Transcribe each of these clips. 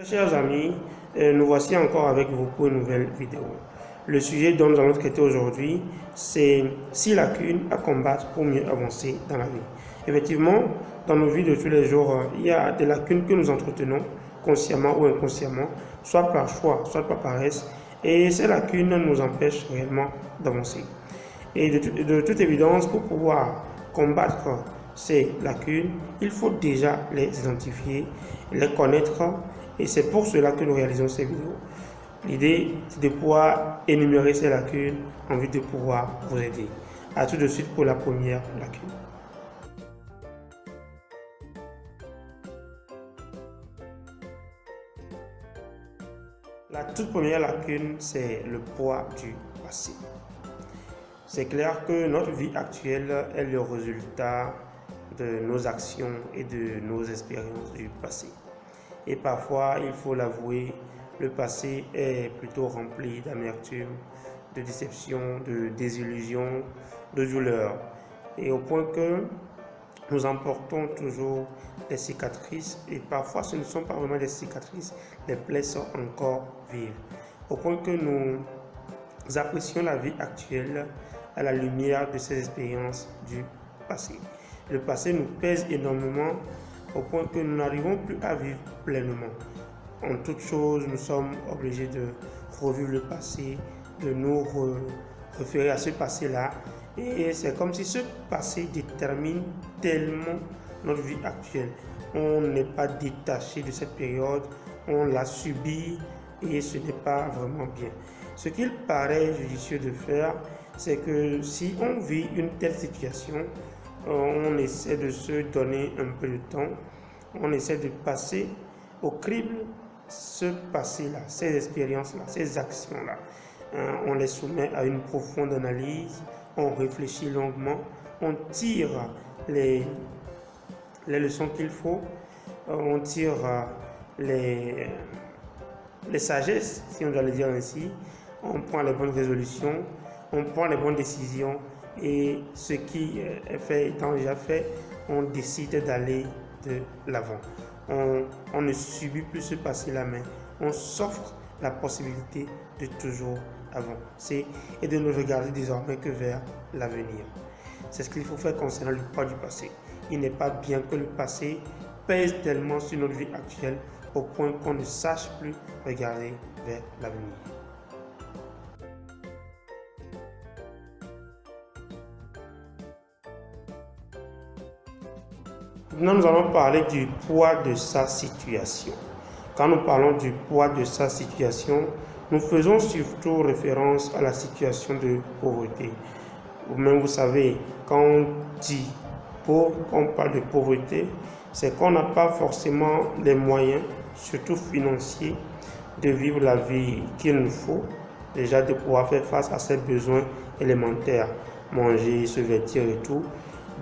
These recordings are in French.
Chers amis, nous voici encore avec vous pour une nouvelle vidéo. Le sujet dont nous allons traiter aujourd'hui, c'est 6 lacunes à combattre pour mieux avancer dans la vie. Effectivement, dans nos vies de tous les jours, il y a des lacunes que nous entretenons, consciemment ou inconsciemment, soit par choix, soit par paresse, et ces lacunes nous empêchent réellement d'avancer. Et de toute évidence, pour pouvoir combattre ces lacunes, il faut déjà les identifier, les connaître, et c'est pour cela que nous réalisons ces vidéos. L'idée, c'est de pouvoir énumérer ces lacunes en vue de pouvoir vous aider. A tout de suite pour la première lacune. La toute première lacune, c'est le poids du passé. C'est clair que notre vie actuelle est le résultat de nos actions et de nos expériences du passé. Et parfois, il faut l'avouer, le passé est plutôt rempli d'amertume, de déception, de désillusion, de douleur. Et au point que nous emportons toujours des cicatrices, et parfois ce ne sont pas vraiment des cicatrices, les plaies sont encore vives. Au point que nous apprécions la vie actuelle à la lumière de ces expériences du passé. Le passé nous pèse énormément au point que nous n'arrivons plus à vivre pleinement. En toute chose, nous sommes obligés de revivre le passé, de nous référer à ce passé-là. Et c'est comme si ce passé détermine tellement notre vie actuelle. On n'est pas détaché de cette période, on l'a subi et ce n'est pas vraiment bien. Ce qu'il paraît judicieux de faire, c'est que si on vit une telle situation, on essaie de se donner un peu de temps, on essaie de passer au crible ce passé-là, ces expériences-là, ces actions-là. On les soumet à une profonde analyse, on réfléchit longuement, on tire les leçons qu'il faut, on tire les sagesses, si on doit le dire ainsi, on prend les bonnes résolutions, on prend les bonnes décisions et ce qui est fait étant déjà fait, on décide d'aller de l'avant. On ne subit plus ce passé-là, mais on s'offre la possibilité de toujours avancer et de ne regarder désormais que vers l'avenir. C'est ce qu'il faut faire concernant le poids du passé. Il n'est pas bien que le passé pèse tellement sur notre vie actuelle au point qu'on ne sache plus regarder vers l'avenir. Maintenant, nous allons parler du poids de sa situation. Quand nous parlons du poids de sa situation, nous faisons surtout référence à la situation de pauvreté. Vous-même, vous savez, quand on dit pauvre, quand on parle de pauvreté, c'est qu'on n'a pas forcément les moyens, surtout financiers, de vivre la vie qu'il nous faut, déjà de pouvoir faire face à ses besoins élémentaires, manger, se vêtir et tout.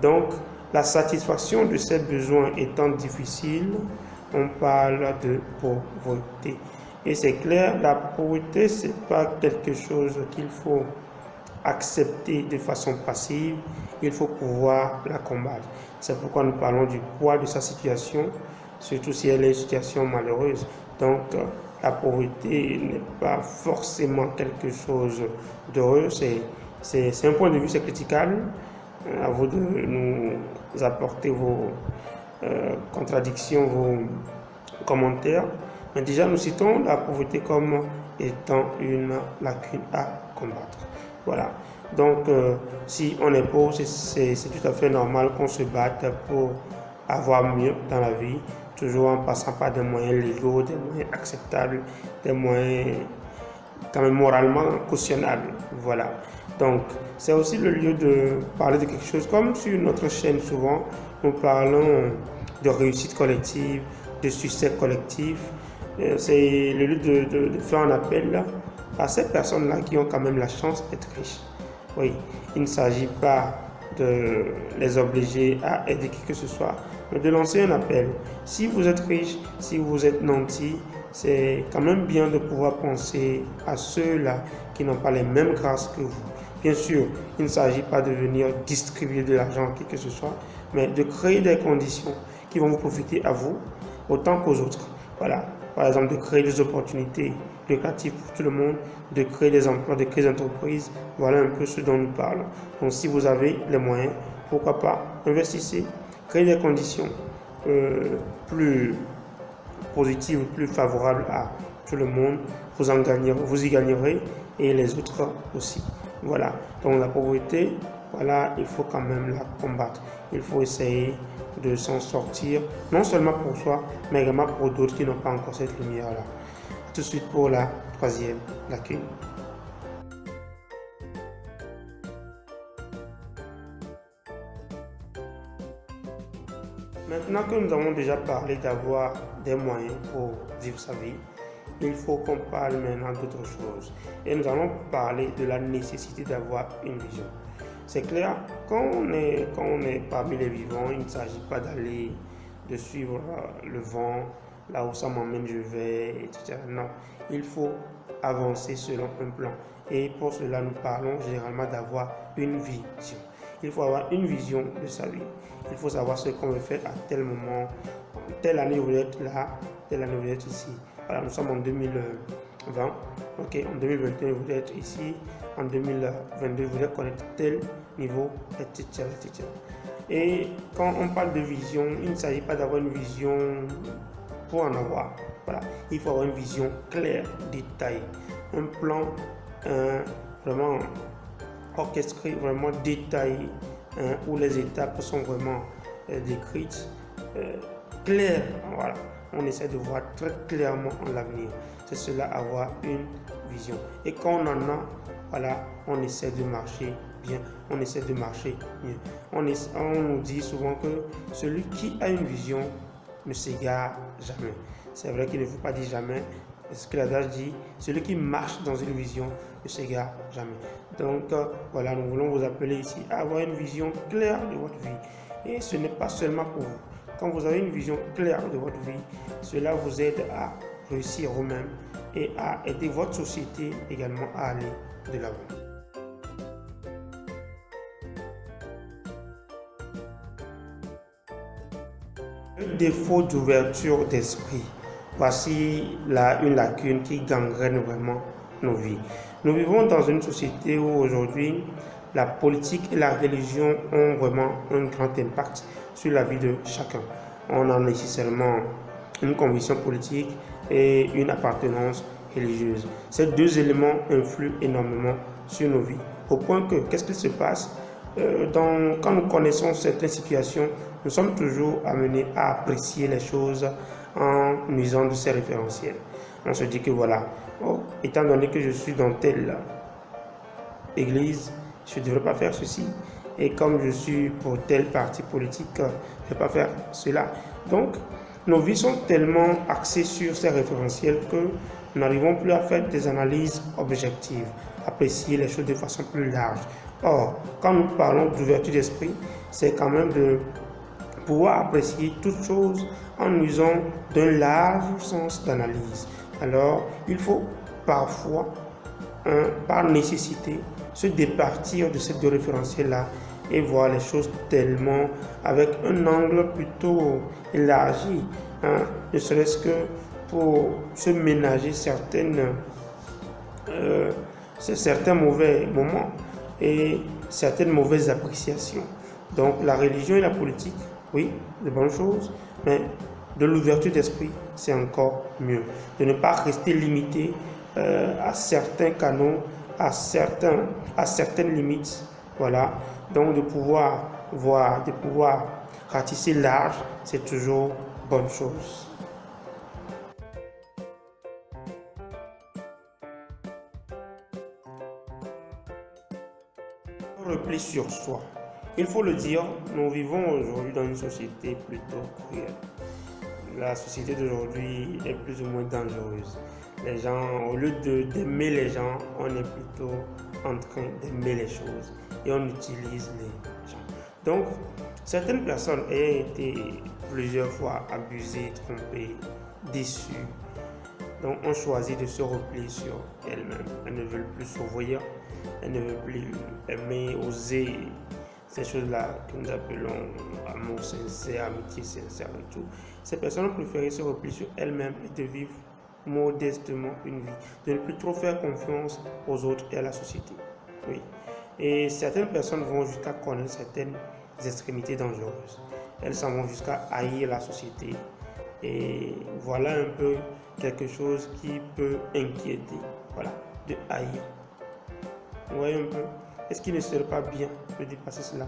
Donc, la satisfaction de ces besoins étant difficile, on parle de pauvreté. Et c'est clair, la pauvreté, ce n'est pas quelque chose qu'il faut accepter de façon passive, il faut pouvoir la combattre. C'est pourquoi nous parlons du poids de sa situation, surtout si elle est une situation malheureuse. Donc, la pauvreté n'est pas forcément quelque chose d'heureux, c'est un point de vue, c'est critiquable. À vous de nous apporter vos contradictions, vos commentaires. Mais déjà, nous citons la pauvreté comme étant une lacune à combattre. Voilà. Donc, si on est pauvre, c'est tout à fait normal qu'on se batte pour avoir mieux dans la vie, toujours en passant par des moyens légaux, des moyens acceptables, des moyens quand même moralement cautionnables. Voilà. Donc, c'est aussi le lieu de parler de quelque chose comme sur notre chaîne souvent, nous parlons de réussite collective, de succès collectif. C'est le lieu de faire un appel à ces personnes-là qui ont quand même la chance d'être riches. Oui, il ne s'agit pas de les obliger à aider qui que ce soit, mais de lancer un appel. Si vous êtes riche, si vous êtes nanti, c'est quand même bien de pouvoir penser à ceux-là qui n'ont pas les mêmes grâces que vous. Bien sûr, il ne s'agit pas de venir distribuer de l'argent à qui que ce soit, mais de créer des conditions qui vont vous profiter à vous autant qu'aux autres. Voilà. par exemple de créer des opportunités lucratives pour tout le monde, de créer des emplois, de créer des entreprises. Voilà un peu ce dont nous parlons. Donc si vous avez les moyens, pourquoi pas, investissez, créez des conditions plus positives, plus favorables à tout le monde. Vous y gagnerez et les autres aussi. Voilà, donc la pauvreté, voilà, il faut quand même la combattre. Il faut essayer de s'en sortir, non seulement pour soi, mais également pour d'autres qui n'ont pas encore cette lumière-là. Tout de suite pour la troisième lacune. Maintenant que nous avons déjà parlé d'avoir des moyens pour vivre sa vie, il faut qu'on parle maintenant d'autre chose. Et nous allons parler de la nécessité d'avoir une vision. C'est clair, quand on est parmi les vivants, il ne s'agit pas de suivre le vent, là où ça m'emmène je vais, etc. Non, il faut avancer selon un plan. Et pour cela, nous parlons généralement d'avoir une vision. Il faut avoir une vision de sa vie. Il faut savoir ce qu'on veut faire à tel moment. Telle année, vous êtes là, telle année, vous êtes ici. Voilà, nous sommes en 2020. Ok, en 2021, vous êtes ici. En 2022, vous êtes connaître tel niveau, etc., etc. Et quand on parle de vision, il ne s'agit pas d'avoir une vision pour en avoir. Voilà, il faut avoir une vision claire, détaillée, un plan vraiment orchestré, vraiment détaillé, où les étapes sont vraiment décrites, claires. Voilà, on essaie de voir très clairement en l'avenir. C'est cela, avoir une vision. Et quand on en a, voilà, on essaie de marcher bien, on essaie de marcher mieux. On nous dit souvent que celui qui a une vision ne s'égare jamais. C'est vrai qu'il ne faut pas dire jamais, parce que l'adage dit, celui qui marche dans une vision ne s'égare jamais. Donc voilà, nous voulons vous appeler ici à avoir une vision claire de votre vie. Et ce n'est pas seulement pour vous. Quand vous avez une vision claire de votre vie, cela vous aide à réussir vous-même et à aider votre société également à aller de l'avant. Le défaut d'ouverture d'esprit. Voici une lacune qui gangrène vraiment nos vies. Nous vivons dans une société où aujourd'hui, la politique et la religion ont vraiment un grand impact sur la vie de chacun. On a nécessairement une conviction politique et une appartenance religieuse. Ces deux éléments influent énormément sur nos vies. Au point que, qu'est-ce qui se passe quand nous connaissons certaines situations, nous sommes toujours amenés à apprécier les choses en usant de ces référentiels. On se dit que voilà, étant donné que je suis dans telle église, je ne devrais pas faire ceci. Et comme je suis pour tel parti politique, je ne vais pas faire cela. Donc, nos vies sont tellement axées sur ces référentiels que nous n'arrivons plus à faire des analyses objectives, apprécier les choses de façon plus large. Or, quand nous parlons d'ouverture d'esprit, c'est quand même de pouvoir apprécier toutes choses en usant d'un large sens d'analyse. Alors, il faut parfois, par nécessité, se départir de ces deux référentiels-là et voir les choses tellement avec un angle plutôt élargi, ne serait-ce que pour se ménager certains mauvais moments et certaines mauvaises appréciations. Donc la religion et la politique, oui, de bonnes choses, mais de l'ouverture d'esprit, c'est encore mieux. De ne pas rester limité à certains canaux, à certaines limites. Voilà. Donc de pouvoir voir, de pouvoir ratisser large, c'est toujours bonne chose. Repli sur soi. Il faut le dire, nous vivons aujourd'hui dans une société plutôt cruelle. La société d'aujourd'hui est plus ou moins dangereuse. Les gens, au lieu d'aimer les gens, on est plutôt en train d'aimer les choses et on utilise les gens. Donc, certaines personnes ayant été plusieurs fois abusées, trompées, déçues, donc ont choisi de se replier sur elles-mêmes. Elles ne veulent plus s'ouvrir, elles ne veulent plus aimer, oser ces choses-là que nous appelons amour sincère, amitié sincère et tout, ces personnes ont préféré se replier sur elles-mêmes et de vivre modestement une vie, de ne plus trop faire confiance aux autres et à la société. Oui. Et certaines personnes vont jusqu'à connaître certaines extrémités dangereuses. Elles s'en vont jusqu'à haïr la société. Et voilà un peu quelque chose qui peut inquiéter. Voilà, de haïr. Vous voyez un peu? Est-ce qu'il ne serait pas bien de dépasser cela,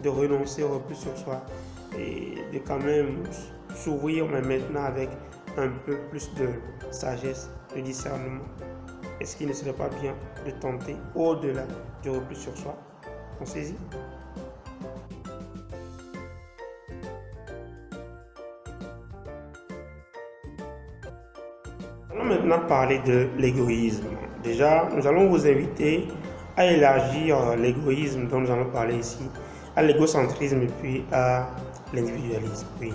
de renoncer au repli sur soi et de quand même s'ouvrir, mais maintenant avec un peu plus de sagesse, de discernement? Est-ce qu'il ne serait pas bien de tenter au-delà du repli sur soi? Pensez-y. Allons maintenant parler de l'égoïsme. Déjà, nous allons vous inviter à élargir l'égoïsme dont nous allons parler ici à l'égocentrisme et puis à l'individualisme. Oui.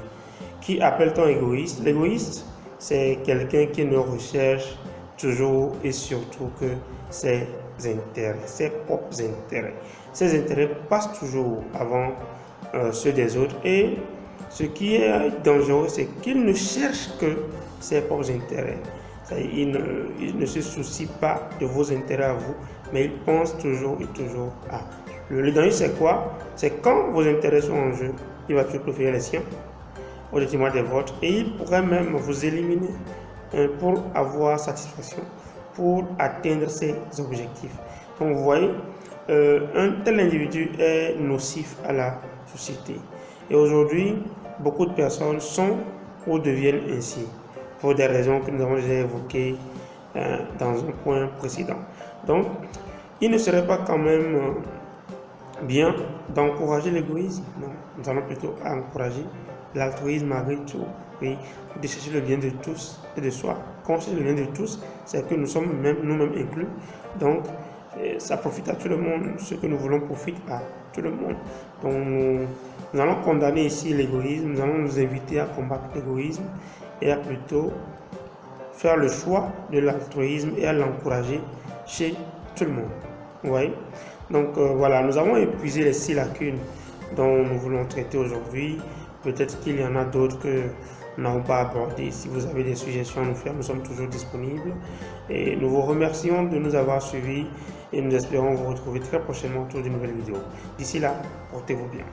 Qui appelle-t-on égoïste? L'égoïste, c'est quelqu'un qui ne recherche toujours et surtout que ses intérêts, ses propres intérêts. Ses intérêts passent toujours avant ceux des autres. Et ce qui est dangereux, c'est qu'il ne cherche que ses propres intérêts. Il ne se soucie pas de vos intérêts à vous, mais il pense toujours et toujours à. Le danger, c'est quoi? C'est quand vos intérêts sont en jeu, il va toujours préférer les siens au détriment des vôtres et il pourrait même vous éliminer pour avoir satisfaction, pour atteindre ses objectifs. Donc vous voyez, un tel individu est nocif à la société. Et aujourd'hui, beaucoup de personnes sont ou deviennent ainsi, pour des raisons que nous avons déjà évoquées dans un point précédent. Donc, il ne serait pas quand même bien d'encourager l'égoïsme. Non, nous allons plutôt encourager l'altruisme malgré tout. Oui, de chercher le bien de tous et de soi. Quand on cherche le bien de tous, c'est que nous sommes nous-mêmes inclus. Donc, ça profite à tout le monde. Ce que nous voulons profite à tout le monde. Donc, nous allons condamner ici l'égoïsme. Nous allons nous inviter à combattre l'égoïsme et à plutôt faire le choix de l'altruisme et à l'encourager chez tout le monde. Vous voyez? Donc voilà, nous avons épuisé les 6 lacunes dont nous voulons traiter aujourd'hui. Peut-être qu'il y en a d'autres que nous n'avons pas abordées. Si vous avez des suggestions à nous faire, nous sommes toujours disponibles. Et nous vous remercions de nous avoir suivis et nous espérons vous retrouver très prochainement autour d'une nouvelle vidéo. D'ici là, portez-vous bien.